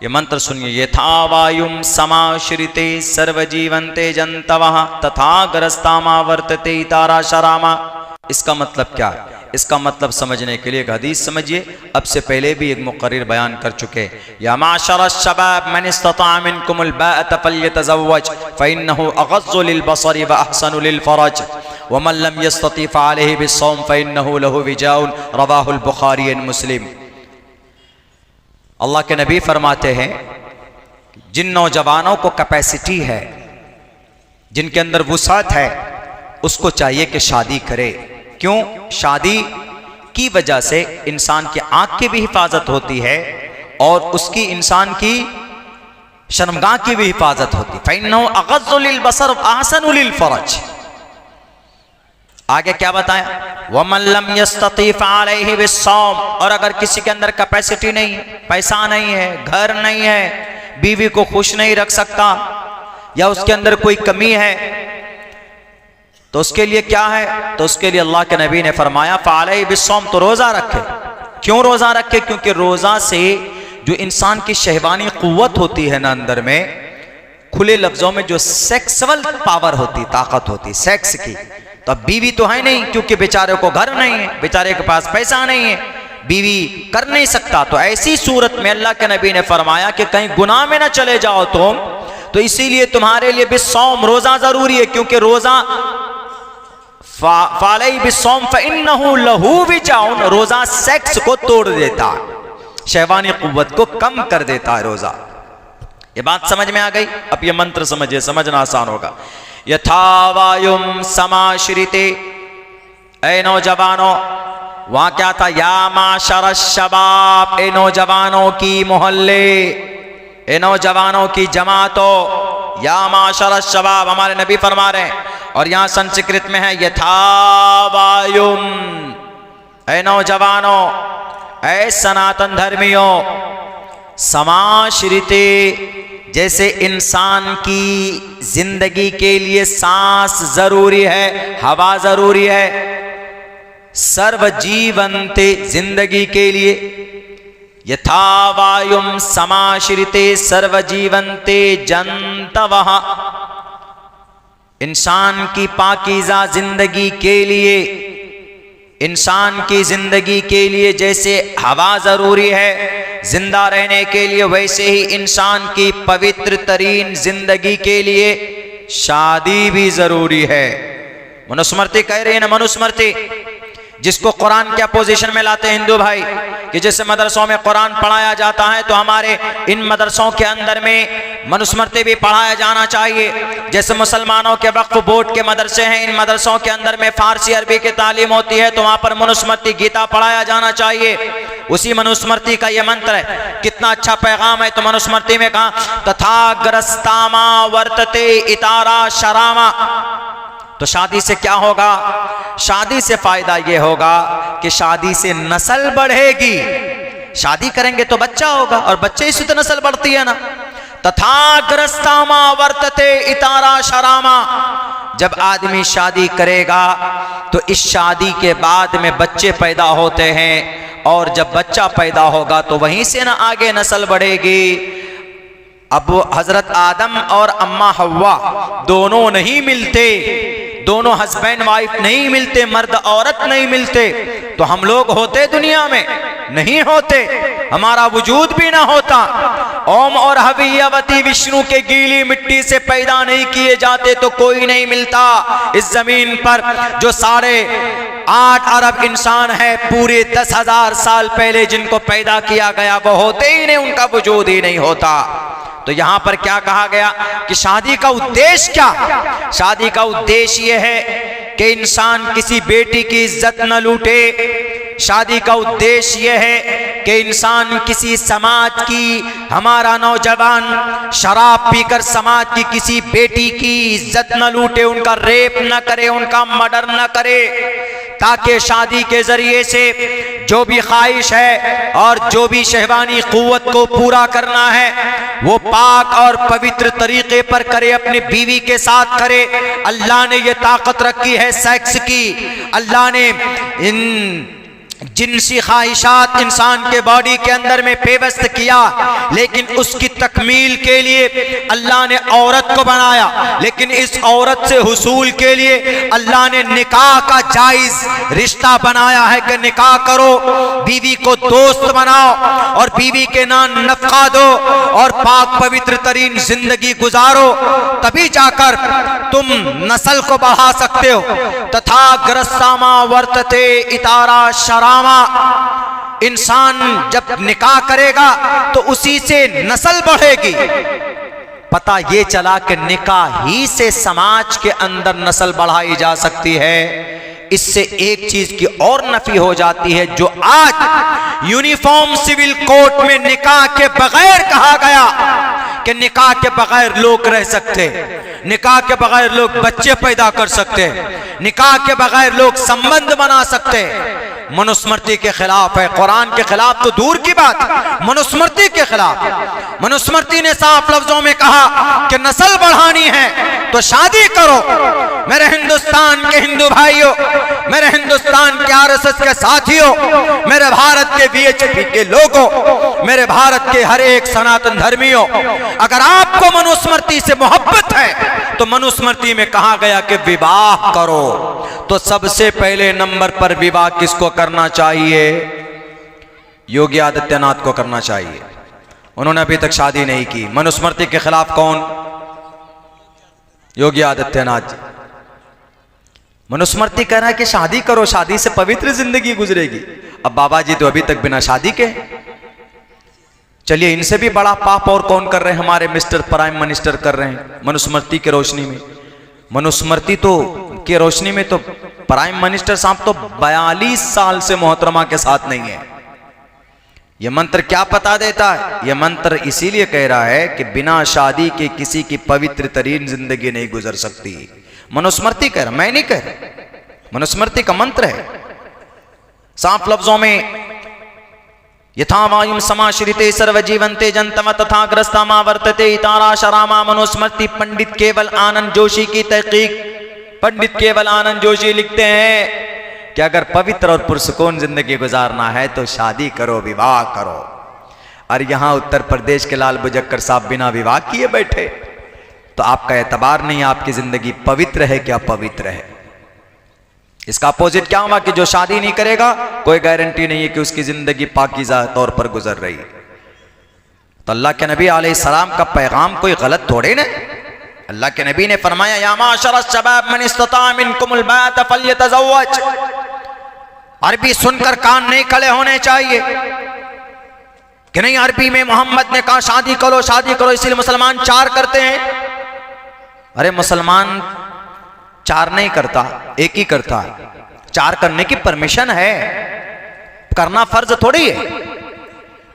ये मंत्र सुनिए, यथा वायुम समाश्रिते सर्वजीवन्ते जंतवः तथा ग्रस्तामा वर्तते तारा शरामा। इसका मतलब क्या है? इसका मतलब समझने के लिए एक हदीस समझिए। अब से पहले भी एक मुक़र्रिर बयान कर चुके, या माशर शबाब मन इस्तता मिनकुमुल बाअत फल्यतज़व्वज फ़इन्नहु अग़ज़्ज़ु लिलबसरि व अहसनु लिलफ़रज व मन लम यस्तति फ़अलैहि बिस्सौम फ़इन्नहु लहु विजाउन रवाहुल बुख़ारी व मुस्लिम। अल्लाह के नबी फरमाते हैं, जिन नौजवानों को कैपेसिटी है, जिनके अंदर वुसात है, उसको चाहिए कि शादी करे। क्यों? शादी की वजह से इंसान की आंख की भी हिफाजत होती है और उसकी इंसान की शर्मगाह की भी हिफाजत होती। फ़इन्नहु अग़ज़्ज़ु लिलबसर व अहसनु लिलफ़रज। आगे क्या बताया? वमन लम यस्तती फ़अलैहि बिस्सौम। और अगर किसी के अंदर कैपेसिटी नहीं है, पैसा नहीं है, घर नहीं है, बीवी को खुश नहीं रख सकता, या उसके अंदर कोई कमी है, तो उसके लिए क्या है? तो उसके लिए अल्लाह के नबी ने फरमाया फ़अलैहि बिस्सौम, तो रोज़ा रखे। क्यों रोज़ा रखे? क्योंकि रोज़ा से जो इंसान की शहवानी क़ुव्वत होती है ना अंदर में, खुले लफ्ज़ों में जो सेक्सुअल पावर होती, ताकत होती सेक्स की, तो अब बीवी तो है नहीं, क्योंकि बेचारे को घर नहीं है, बेचारे के पास पैसा नहीं है, बीवी कर नहीं सकता। तो ऐसी सूरत में अल्लाह के नबी ने फरमाया कि कहीं गुनाह में ना चले जाओ तुम, तो इसीलिए तुम्हारे लिए बिस्सौम, रोज़ा ज़रूरी है। क्योंकि रोज़ा फ़अलैहि बिस्सौम फ़इन्नहु लहु विजाउन, रोज़ा सेक्स को तोड़ देता है, शहवानी क़ुव्वत को कम कर देता है रोज़ा। ये बात समझ में आ गई? अब ये मंत्र समझिए, समझना आसान होगा। यथा वायुम समाश्रिते, ए नौजवानों, वहां क्या था? या माशर शबाब, ए नौजवानों की मोहल्ले, ए नौजवानों की जमातों, या माशर शबाब हमारे नबी फरमा रहे हैं। और यहां संस्कृत में है यथा वायुम, ए नौजवानों, ए सनातन धर्मियों, समाश्रिते, जैसे इंसान की जिंदगी के लिए सांस जरूरी है, हवा जरूरी है, सर्वजीवन्ते, जिंदगी के लिए, यथा वायुम समाश्रिते सर्वजीवन्ते जंतवः, इंसान की पाकीज़ा जिंदगी के लिए, इंसान की जिंदगी के लिए जैसे हवा जरूरी है जिंदा रहने के लिए, वैसे ही इंसान की पवित्र तरीन जिंदगी के लिए शादी भी जरूरी है। मनुस्मृति कह रही है ना, मनुस्मृति, जिसको कुरान के अपोजिशन में लाते हैं हिंदू भाई, कि जैसे मदरसों में कुरान पढ़ाया जाता है तो हमारे इन मदरसों के अंदर में मनुस्मृति भी पढ़ाया जाना चाहिए। जैसे मुसलमानों के वक्फ बोर्ड के मदरसे हैं, इन मदरसों के अंदर में फारसी अरबी की तालीम होती है, तो वहाँ पर मनुस्मृति गीता पढ़ाया जाना चाहिए। उसी मनुस्मृति का ये मंत्र है, कितना अच्छा पैगाम है। तो मनुस्मृति में कहा तथाग्रस्तामा वर्तते इतारा शरामा। तो शादी से क्या होगा? शादी से फायदा ये होगा कि शादी से नस्ल बढ़ेगी। शादी करेंगे तो बच्चा होगा, और बच्चे से तो नस्ल बढ़ती है ना। तथाग्रस्तामा वर्तते इतारा शरामा, जब आदमी शादी करेगा तो इस शादी के बाद में बच्चे पैदा होते हैं, और जब बच्चा पैदा होगा तो वहीं से ना आगे नस्ल बढ़ेगी। अब हजरत आदम और अम्मा हव्वा दोनों नहीं मिलते, दोनों हस्बैंड वाइफ नहीं मिलते, मर्द औरत नहीं मिलते, तो हम लोग होते दुनिया में नहीं होते, हमारा वजूद भी ना होता। ओम और हवियवती विष्णु के गीली मिट्टी से पैदा नहीं किए जाते तो कोई नहीं मिलता इस जमीन पर। जो 8.5 अरब इंसान है पूरे 10,000 साल पहले जिनको पैदा किया गया, वो होते ही नहीं, उनका वजूद ही नहीं होता। तो यहां पर क्या कहा गया कि शादी का उद्देश्य क्या? शादी का उद्देश्य यह है कि इंसान किसी बेटी की इज्जत न लूटे। शादी का उद्देश्य यह है कि इंसान किसी समाज की, हमारा नौजवान शराब पीकर समाज की किसी बेटी की इज्जत न लूटे, उनका रेप न करे, उनका मर्डर न करे, ताकि शादी के जरिए से जो भी ख्वाहिश है और जो भी शहवानी कुव्वत को पूरा करना है वो पाक और पवित्र तरीके पर करे, अपनी बीवी के साथ करे। अल्लाह ने ये ताकत रखी है सेक्स की। अल्लाह ने इन जिनसी ख्वाहिशात इंसान के बॉडी के अंदर में पेवस्त किया, लेकिन उसकी तकमील के लिए अल्लाह ने औरत को बनाया। लेकिन इस औरत से हुसूल के लिए अल्लाह ने निकाह का जायज रिश्ता बनाया है कि निकाह करो, बीवी को दोस्त बनाओ और बीवी के नाम नफका दो और पाक पवित्र तरीन जिंदगी गुजारो, तभी जाकर तुम नस्ल को बढ़ा सकते हो। तथा ग्रस्तामा वर्तते इतारा शरामा, इंसान जब निकाह करेगा तो उसी से नस्ल बढ़ेगी। पता ये चला कि निकाह ही से समाज के अंदर नस्ल बढ़ाई जा सकती है। इससे एक चीज की और नफी हो जाती है, जो आज यूनिफॉर्म सिविल कोड में निकाह के बगैर कहा गया कि निकाह के बगैर लोग रह सकते, निकाह के बगैर लोग बच्चे पैदा कर सकते, निकाह के बगैर लोग संबंध बना सकते, मनुस्मृति के खिलाफ है। कुरान के खिलाफ तो दूर की बात, मनुस्मृति के खिलाफ। मनुस्मृति ने साफ लफ्जों में कहा कि नस्ल बढ़ानी है तो शादी करो। मेरे हिंदुस्तान के हिंदू भाइयों, मेरे हिंदुस्तान के आरएसएस के साथियों, मेरे भारत के वीएचपी के लोगों, मेरे भारत के हर एक सनातन धर्मियों, अगर आपको मनुस्मृति से मोहब्बत है तो मनुस्मृति में कहा गया कि विवाह करो। तो सबसे पहले नंबर पर विवाह किसको करना चाहिए? योगी आदित्यनाथ को करना चाहिए। उन्होंने अभी तक शादी नहीं की। मनुस्मृति के खिलाफ कौन? योगी आदित्यनाथ जी। मनुस्मृति कह रहा है कि शादी करो, शादी से पवित्र जिंदगी गुजरेगी। अब बाबा जी तो अभी तक बिना शादी के। चलिए, इनसे भी बड़ा पाप और कौन कर रहे हैं? हमारे मिस्टर प्राइम मिनिस्टर कर रहे हैं मनुस्मृति की रोशनी में। मनुस्मृति तो की रोशनी में तो प्राइम मिनिस्टर साहब तो 42 साल से मोहतरमा के साथ नहीं है। यह मंत्र क्या पता देता है? यह मंत्र इसीलिए कह रहा है कि बिना शादी के किसी की पवित्र तरीन जिंदगी नहीं गुजर सकती। मनुस्मृति कह रहा, मैं नहीं कह रहा, मनुस्मृति का मंत्र है। साफ लफ्जों में यथा वायुम समाश्रिते सर्वजीवंते जनतम तथा ग्रस्तामा वर्तते इतारा शरामा। मनुस्मृति पंडित केवल आनंद जोशी की तहकीक, पंडित केवल आनंद जोशी लिखते हैं कि अगर पवित्र और पुरसुकून जिंदगी गुजारना है तो शादी करो, विवाह करो। और यहां उत्तर प्रदेश के लाल बुजक्कर साहब बिना विवाह किए बैठे, तो आपका एतबार नहीं, आपकी जिंदगी पवित्र है क्या अपवित्र है? इसका अपोजिट क्या हुआ कि जो शादी नहीं करेगा कोई गारंटी नहीं है कि उसकी जिंदगी पाकीज़ा तौर पर गुजर रही। तो अल्लाह के नबी अलैहिस्सलाम का पैगाम कोई गलत थोड़े ना। अल्लाह के नबी ने फरमाया या माशरस शबाब मन इस्तता मिनकुमुल बात फल्यतज़व्वज। अरबी सुनकर कान नहीं खड़े होने चाहिए कि नहीं, अरबी में मोहम्मद ने कहा शादी करो, शादी करो, इसलिए मुसलमान 4 करते हैं। अरे मुसलमान 4 नहीं करता, एक ही करता है। 4 करने की परमिशन है, करना फर्ज थोड़ी है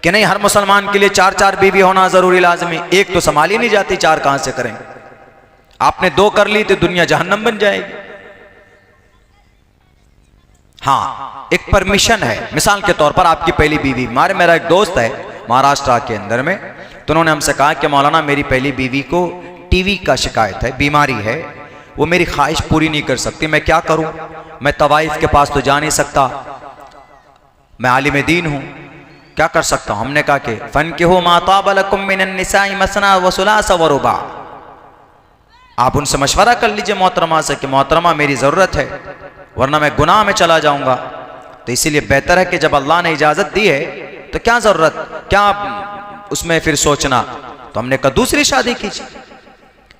कि नहीं हर मुसलमान के लिए 4-4 बीवी होना जरूरी लाजमी। एक तो संभाली नहीं जाती, 4 कहां से करें? आपने 2 कर ली तो दुनिया जहन्नम बन जाएगी। हाँ, एक परमिशन है। मिसाल के तौर पर आपकी पहली बीवी, मेरा एक दोस्त है महाराष्ट्र के अंदर में, तो उन्होंने हमसे कहा कि मौलाना मेरी पहली बीवी को टीवी का शिकायत है, बीमारी है, वो मेरी ख्वाहिश पूरी नहीं कर सकती, मैं क्या करूं? मैं तवाइफ के पास तो जा नहीं सकता, मैं आलिम दीन हूं, क्या कर सकता हूं? हमने कहा कि फनकिहू मा ताब लकुम मिनन निसाई मसना व सुलास व रुबा। आप उनसे मशवरा कर लीजिए मोहतरमा से कि मोहतरमा मेरी ज़रूरत है, वरना मैं गुनाह में चला जाऊंगा। तो इसीलिए बेहतर है कि जब अल्लाह ने इजाज़त दी है तो क्या ज़रूरत, क्या उसमें फिर सोचना। तो हमने कहा दूसरी शादी कीजिए।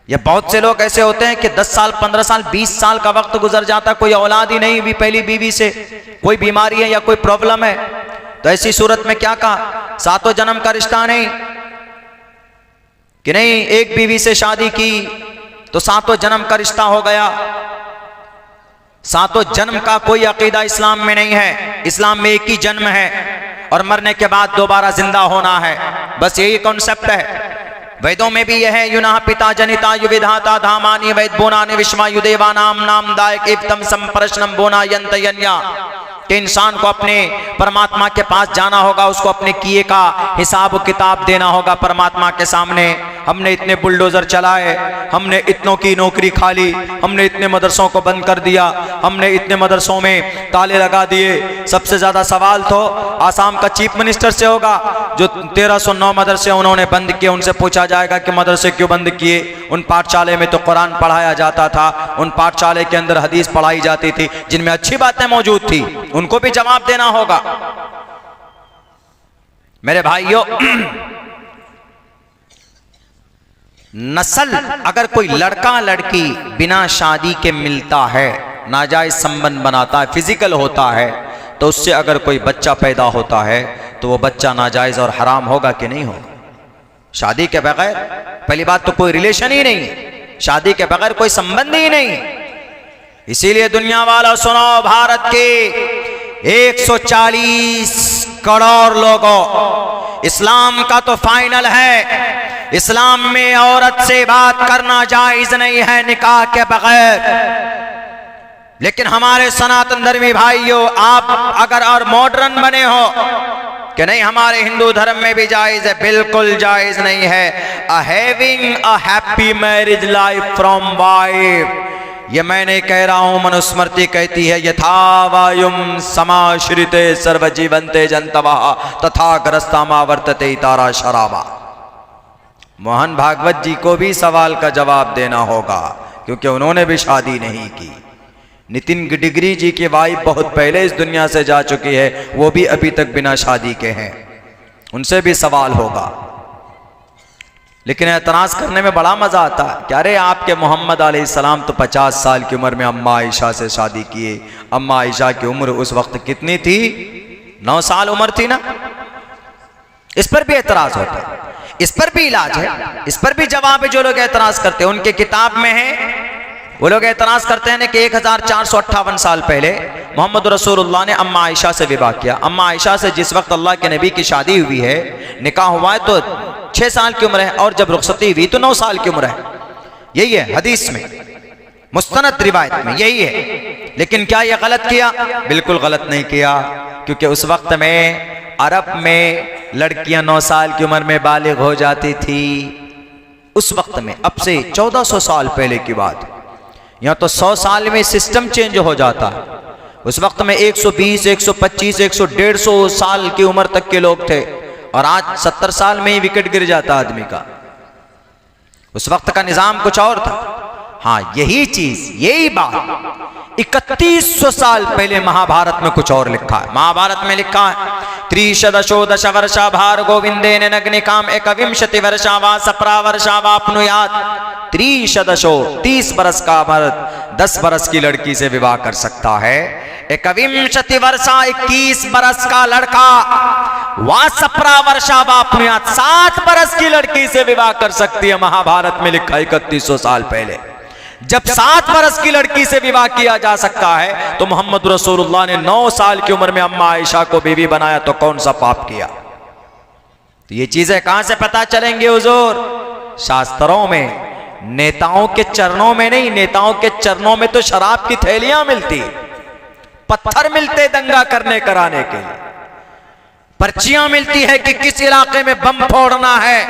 या बहुत से लोग ऐसे होते हैं कि 10 साल 15 साल 20 साल का वक्त गुजर जाता, कोई औलाद ही नहीं भी पहली बीवी से, कोई बीमारी है या कोई प्रॉब्लम है। तो ऐसी सूरत में क्या कहा? 7वें जन्म का रिश्ता नहीं कि नहीं, एक बीवी से शादी की तो 7वें जन्म का रिश्ता हो गया। 7वें जन्म का कोई अकीदा इस्लाम में नहीं है। इस्लाम में एक ही जन्म है और मरने के बाद दोबारा जिंदा होना है, बस यही कॉन्सेप्ट है। वेदों में भी यह है युना पिता जनिता युविधाता धामानि वैद बोनानि विश्वा युदेवा नाम नाम दायक एवतम संप्रश्नम बोना यंत यन्या, कि इंसान को अपने परमात्मा के पास जाना होगा, उसको अपने किए का हिसाब किताब देना होगा परमात्मा के सामने। हमने इतने बुलडोजर चलाए, हमने इतनों की नौकरी खा ली, हमने इतने मदरसों को बंद कर दिया, हमने इतने मदरसों में ताले लगा दिए। सबसे ज़्यादा सवाल तो आसाम का चीफ मिनिस्टर से होगा, जो 1309 मदरसे उन्होंने बंद किए। उनसे पूछा जाएगा कि मदरसे क्यों बंद किए? उन पाठशाले में तो कुरान पढ़ाया जाता था, उन पाठशाले के अंदर हदीस पढ़ाई जाती थी, जिनमें अच्छी बातें मौजूद थी। उनको भी जवाब देना होगा। मेरे भाइयों, नस्ल अगर कोई लड़का लड़की बिना शादी के मिलता है, नाजायज संबंध बनाता है, फिजिकल होता है, तो उससे अगर कोई बच्चा पैदा होता है तो वो बच्चा नाजायज और हराम होगा कि नहीं होगा? शादी के बगैर, पहली बात तो कोई रिलेशन ही नहीं, शादी के बगैर कोई संबंध ही नहीं। इसीलिए दुनिया वालों सुनो, भारत के 140 करोड़ लोगों, इस्लाम का तो फाइनल है, इस्लाम में औरत से बात करना जायज नहीं है निकाह के बगैर। लेकिन हमारे सनातन धर्मी भाइयों, आप अगर और मॉडर्न बने हो कि नहीं हमारे हिंदू धर्म में भी जायज है, बिल्कुल जायज नहीं है। Having a happy marriage life from wife, ये मैं नहीं कह रहा हूं, मनुस्मृति कहती है, यथा वायुम समाश्रिते सर्वजीवंते जंतवः तथा ग्रस्तामा वर्तते तारा शराबा। मोहन भागवत जी को भी सवाल का जवाब देना होगा, क्योंकि उन्होंने भी शादी नहीं की। नितिन गडकरी जी की वाइफ बहुत पहले इस दुनिया से जा चुकी है, वो भी अभी तक बिना शादी के हैं, उनसे भी सवाल होगा। लेकिन एतराज़ करने में बड़ा मज़ा आता है कि अरे आपके मोहम्मद अलैहिस्सलाम तो 50 साल की उम्र में अम्मा आयशा से शादी किए। अम्मा आयशा की उम्र उस वक्त कितनी थी? 9 साल उम्र थी ना। इस पर भी एतराज़ होता है, इस पर भी इलाज है, इस पर भी जवाब है। जो लोग एतराज़ करते हैं, उनके किताब में है, वो लोग एतराज़ करते हैं कि 1458 साल पहले मोहम्मद रसूलुल्लाह ने अम्मा आयशा से विवाह किया। अम्मा आयशा से जिस वक्त अल्लाह के नबी की शादी हुई है, निकाह हुआ है, तो 6 साल की उम्र है, और जब रुखसती हुई तो 9 साल की उम्र है। यही है हदीस में, मुस्तनद रिवायत में यही है। लेकिन क्या यह गलत किया? बिल्कुल गलत नहीं किया, क्योंकि उस वक्त में अरब में लड़कियां 9 साल की उम्र में बालिग हो जाती थी। उस वक्त में, अब से 1400 साल पहले की बात। यहाँ तो 100 साल में सिस्टम चेंज हो जाता है। उस वक्त में 120, 125, 150 साल की उम्र तक के लोग थे, और आज 70 साल में ही विकेट गिर जाता आदमी का। उस वक्त का निजाम कुछ और था। हाँ, यही चीज, यही बात 3100 साल पहले महाभारत में कुछ और लिखा है। महाभारत में लिखा है, त्रिशदशो दश वर्षा भार गोविंदेन नग्निकाम एकविंशति वर्षा वा सप्रा वर्षा वाप्नुयात्। त्रिशदशो 30 बरस का मर्द 10 बरस की लड़की से विवाह कर सकता है। एकविंशति वर्षा 21 बरस का लड़का वा सप्रा वर्षा वाप्नुयात् 7 बरस की लड़की से विवाह कर सकती है। महाभारत में लिखा 3100 साल पहले। जब 7 बरस की लड़की से विवाह किया जा सकता है, तो मोहम्मद रसूलुल्लाह ने 9 साल की उम्र में अम्मा आयशा को बीवी बनाया, तो कौन सा पाप किया? तो ये चीजें कहां से पता चलेंगी हुजूर? शास्त्रों में, नेताओं के चरणों में नहीं। नेताओं के चरणों में तो शराब की थैलियां मिलती, पत्थर मिलते दंगा करने कराने के लिए, पर्चियां मिलती है कि किस इलाके में बम फोड़ना है,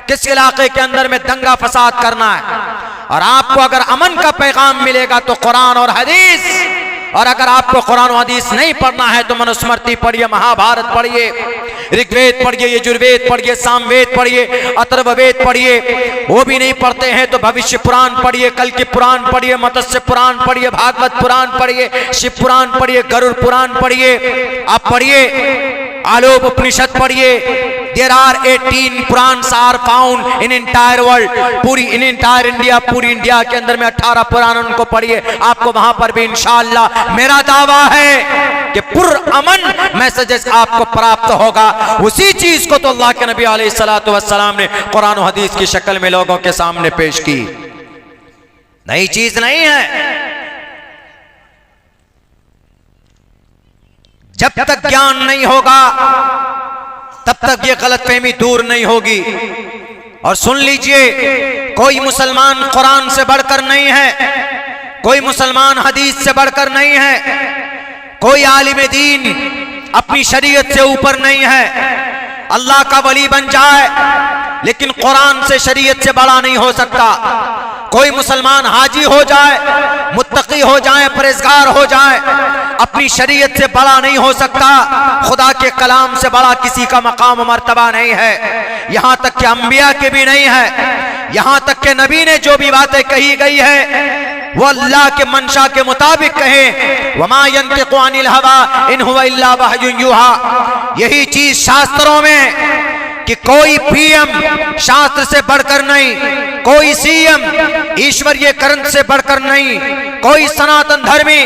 किस इलाके के अंदर में दंगा फसाद करना है। और आपको अगर अमन का पैगाम मिलेगा तो कुरान और हदीस, और अगर आपको कुरान और हदीस नहीं पढ़ना है तो मनुस्मृति पढ़िए, महाभारत पढ़िए, ऋग्वेद पढ़िए, यजुर्वेद पढ़िए, सामवेद पढ़िए, अथर्ववेद पढ़िए। वो भी नहीं पढ़ते हैं तो भविष्य पुराण पढ़िए, कल की पुराण पढ़िए, मत्स्य पुराण पढ़िए, भागवत पुराण पढ़िए, शिव पुराण पढ़िए, गरुड़ पुराण पढ़िए। आप पढ़िए, आलोक उपनिषद पढ़िए। There are 18 Puranas are found in entire world, पूरी इन एंटायर इंडिया, पूरी इंडिया के अंदर में 18 पुराण, उनको पढ़िए। आपको वहां पर भी इंशाअल्लाह मेरा दावा है कि पुरअमन मैसेजेस आपको प्राप्त होगा। उसी चीज को तो अल्लाह के नबी अलैहिस्सलातु वस्सलाम ने कुरान और हदीस की शक्ल में लोगों के सामने पेश की। नई चीज नहीं है। जब तक ज्ञान नहीं होगा तब तक ये गलतफहमी दूर नहीं होगी। और सुन लीजिए, कोई मुसलमान कुरान से बढ़कर नहीं है, कोई मुसलमान हदीस से बढ़कर नहीं है, कोई आलिम दीन अपनी शरीयत से ऊपर नहीं है। अल्लाह का वली बन जाए, लेकिन कुरान से, शरीयत से बड़ा नहीं हो सकता। कोई मुसलमान हाजी हो जाए, मुत्तकी हो जाए, परहेजगार हो जाए, अपनी शरीयत से बड़ा नहीं हो सकता। खुदा के कलाम से बड़ा किसी का मकाम मर्तबा नहीं है, यहां तक कि अंबिया के भी नहीं है। यहां तक के नबी ने जो भी बातें कही गई है वो अल्लाह के मंशा के मुताबिक कहे। वमा यंतिकु अनिल हवा इन हुवा इल्ला वहयुन यूहा। यही चीज शास्त्रों में कि कोई पीएम शास्त्र से बढ़कर नहीं, कोई सीएम ईश्वरीय ग्रंथ से बढ़कर नहीं, कोई सनातन धर्मी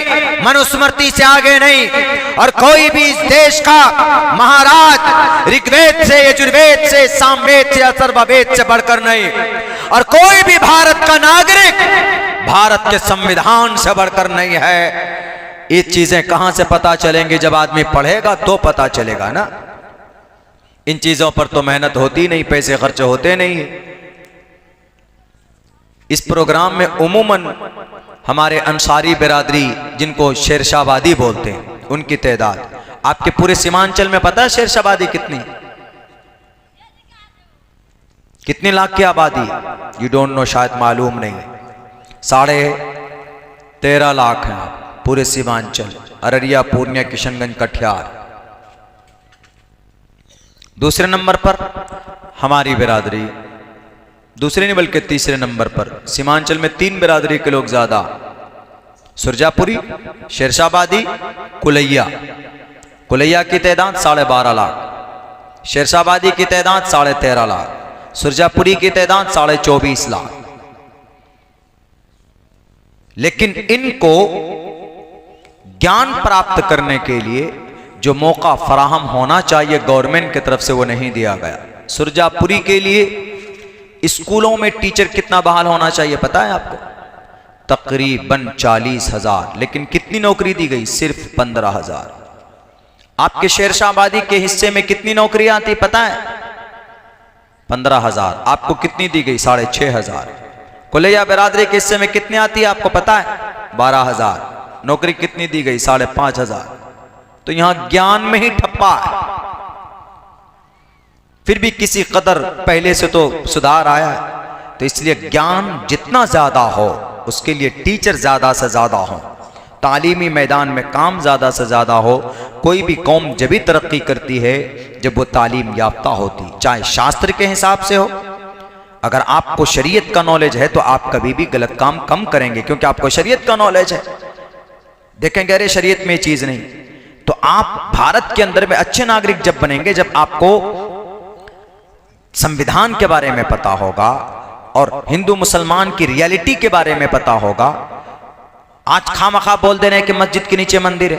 मनुस्मृति से आगे नहीं, और कोई भी इस देश का महाराज ऋग्वेद से, यजुर्वेद से, सामवेद से, अथर्ववेद से बढ़कर नहीं, और कोई भी भारत का नागरिक भारत के संविधान से बढ़कर नहीं है। ये चीजें कहां से पता चलेंगी? जब आदमी पढ़ेगा तो पता चलेगा ना। इन चीजों पर तो मेहनत होती नहीं, पैसे खर्च होते नहीं। इस प्रोग्राम में उमूमन हमारे अंसारी बिरादरी, जिनको शेरशाहबादी बोलते हैं, उनकी तादाद आपके पूरे सीमांचल में पता है शेरशाहबादी कितनी लाख की आबादी? यू डोंट नो, शायद मालूम नहीं। 13.5 लाख हैं पूरे सीमांचल, अररिया, पूर्णिया, किशनगंज, कटिहार। दूसरे नंबर पर हमारी बिरादरी, दूसरे नहीं बल्कि तीसरे नंबर पर सीमांचल में 3 बिरादरी के लोग ज्यादा, सुरजापुरी, शेरशाहबादी, कुलैया। कुलैया की तादाद 12.5 लाख, शेरशाहबादी की तादाद 13.5 लाख, सुरजापुरी की तादाद 24.5 लाख। लेकिन इनको ज्ञान प्राप्त करने के लिए जो मौका फराहम होना चाहिए गवर्नमेंट की तरफ से, वो नहीं दिया गया। सुरजापुरी के लिए स्कूलों में टीचर कितना बहाल होना चाहिए पता है आपको? तकरीबन 40,000, लेकिन कितनी नौकरी दी गई? सिर्फ 15,000। आपके शेरशाहबादी के हिस्से में कितनी नौकरियां आती पता है? 15,000। आपको कितनी दी गई? 6,500। कुलैया बिरादरी के हिस्से में कितनी आती है आपको पता है? 12,000। नौकरी कितनी दी गई? 5,500। तो यहां ज्ञान में ही ठप्पा है। फिर भी किसी कदर पहले से तो सुधार आया है, तो इसलिए ज्ञान जितना ज्यादा हो उसके लिए टीचर ज्यादा से ज्यादा हो, तालीमी मैदान में काम ज्यादा से ज्यादा हो। कोई भी कौम जब भी तरक्की करती है जब वो तालीम याफ्ता होती, चाहे शास्त्र के हिसाब से हो। अगर आपको शरीयत का नॉलेज है तो आप कभी भी गलत काम कम करेंगे, क्योंकि आपको शरीयत का नॉलेज है। देखेंगे अरे शरीयत में चीज नहीं, तो आप भारत के अंदर में अच्छे नागरिक जब बनेंगे जब आपको संविधान के बारे में पता होगा और हिंदू मुसलमान की रियलिटी के बारे में पता होगा। आज खामखा बोल दे रहे हैं कि मस्जिद के नीचे मंदिर है।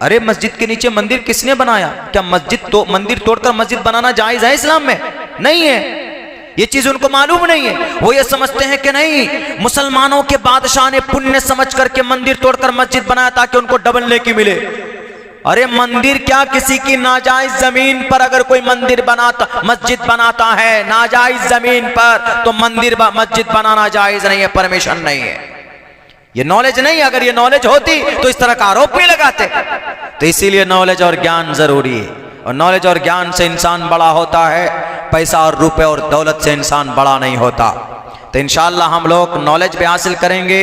अरे मस्जिद के नीचे मंदिर किसने बनाया? क्या मंदिर तोड़कर मस्जिद बनाना जायज है इस्लाम में? नहीं है। ये चीज उनको मालूम नहीं है। वो ये समझते हैं कि नहीं, मुसलमानों के बादशाह ने पुण्य समझ करके मंदिर तोड़कर मस्जिद बनाया ताकि उनको डबल नेकी मिले। अरे मंदिर क्या, किसी की नाजायज जमीन पर अगर कोई मस्जिद बनाता है नाजायज जमीन पर, तो मस्जिद बनाना जायज नहीं है, परमिशन नहीं है। ये नॉलेज नहीं, अगर ये नॉलेज होती तो इस तरह का आरोप नहीं लगाते। तो इसीलिए नॉलेज और ज्ञान जरूरी है, और नॉलेज और ज्ञान से इंसान बड़ा होता है, पैसा और रुपए और दौलत से इंसान बड़ा नहीं होता। तो इंशाअल्लाह हम लोग नॉलेज भी हासिल करेंगे,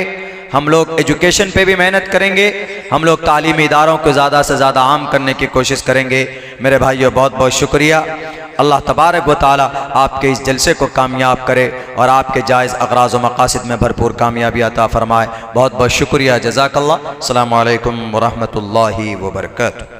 हम लोग एजुकेशन पे भी मेहनत करेंगे, हम लोग तालीमी इदारों को ज़्यादा से ज़्यादा आम करने की कोशिश करेंगे। मेरे भाइयों बहुत बहुत शुक्रिया। अल्लाह तबारक व तआला आपके इस जलसे को कामयाब करे और आपके जायज़ अग़राज़ व मक़ासिद में भरपूर कामयाबी अता फ़रमाए। बहुत बहुत शुक्रिया। जज़ाकल्लाह। अस्सलामु अलैकुम व रहमतुल्लाहि व बरकातुहू।